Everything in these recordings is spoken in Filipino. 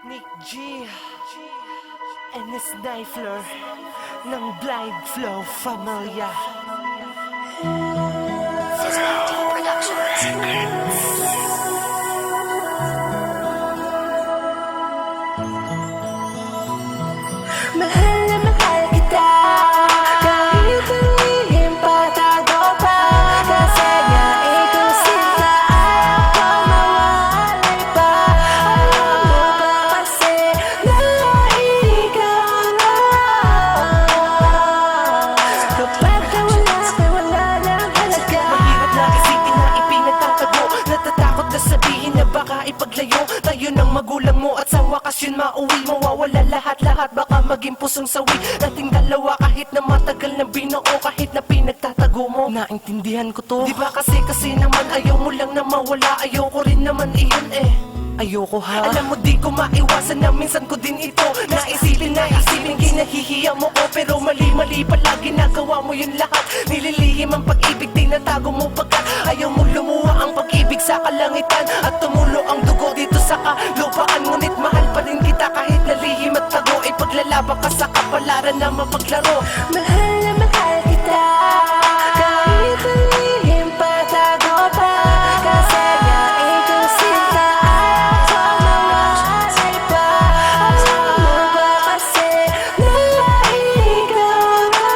Nick G and his Nifler ng Blind Flow Familia. Mahal na mahal kita, kahit lihim patago pa. Kasi nga ikaw sinta, ayaw ko mawalay pa. Alam mo ba kasi na ikaw na. Kapag nawala ka, wala nang halaga. Mahirap na isipin na ipinagtatago. Natatakot na sabihin na baka ipaglayo tayo ng magulang mo at sa wakas yun mauwi. Mawawala lahat-lahat, baka maging pusong sawi nating dalawa. Kahit na matagal na binuo, kahit na pinagtatago mo, naintindihan ko to. Di ba kasi naman ayaw mo lang na mawala. Ayaw ko rin naman iyon ayoko ha. Alam mo di ko maiwasan na minsan ko din ito naisipin kinahihiya mo ko. Pero mali pala ginagawa mo yun lahat. Nililihim ang pag-ibig, tinatago mo pagkat ayaw mo lumuha ang pag-ibig sa kalangitan. At tumulo ang dugo dito sa kalupaan. Ngunit mahal pa rin kita kahit nalihim at tago. Ipaglalaban ka sa kapalaran na mapaglaro. Mahal na mahal kita, kahit lihim patago pa. Kasi nga ikaw sinta, ayaw ko mawalay pa. Alam mo ba kasi na ikaw na.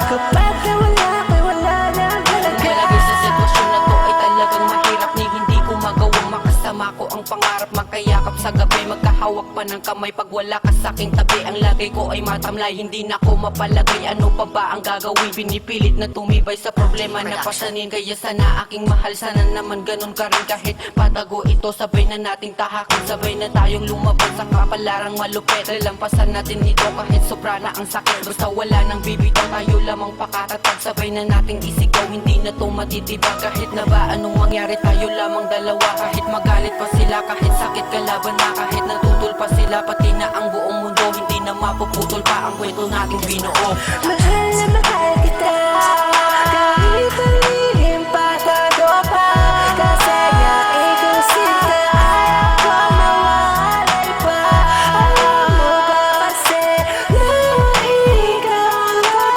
Kapag nawala ka, wala nang halaga. Malagay sa sitwasyon na to ay talagang mahirap. Ni hindi ko magawang makasama ko ang pangarap. Magkayakap sa gabi, magkahawak pa ng kamay. Pag wala ka sa aking tabi, ang lagay ko ay matamlay. Hindi na ko mapalagay, ano pa ba ang gagawin? Pinipilit na tumibay sa problema na pasanin. Kaya sana aking mahal, sana naman ganun ka rin. Kahit patago ito, sabay na nating tahakin. Sabay na tayong lumaban sa kapalarang malupit. Lalampasan natin ito kahit sobra na ang sakit. Basta wala nang bibitaw, tayo lamang pakatatag. Sabay na nating isigaw, hindi na to matitibag. Kahit na ba anong mangyari, tayo lamang dalawa. Kahit magalit pa sila, kahit sakit kalaban na. Kahit natutol pa sila, pati na ang buong mundo. Hindi na mapuputol pa ang kwento nating binuo. Mahal na mahal kita, kahit lihim patago pa. Kasi nga ikaw sinta, ayaw ko mawalay pa. Alam mo ba kasi na ikaw na.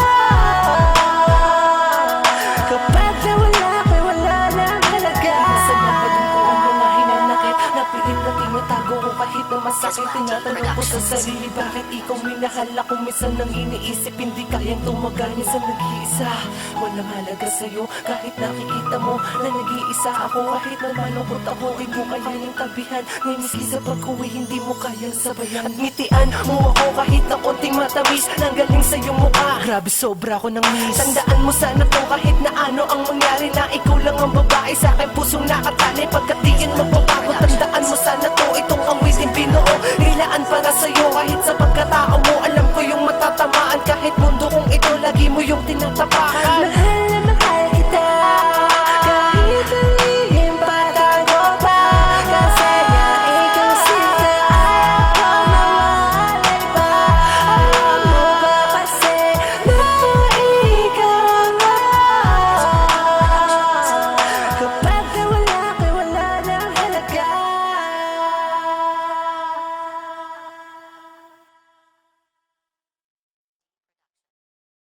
Kapag nawala ka, wala nang halaga. Minsan napadun ko ang mga hinanakit. Napilit na tinatago ko kahit na masakit. Tinatanong ko sa sarili bakit ikaw minahal ako. Minsan nang iniisip hindi kayang tumagal. Minsan nag-iisa, walang halaga sa'yo. Kahit nakikita mo na nag-iisa ako. Kahit na malungkot ako, di mo kayang tabihan. Namiski sa pag-uwi, hindi mo kayang sabayan. At ngitian mo ako kahit na konting matamis. Nanggaling sa iyong mukha, grabe sobra ko ng miss. Tandaan mo sana to kahit na ano ang mangyari. Na ikaw lang ang babae sa akin, pusong nakatali. Pagkat di yun magbabago,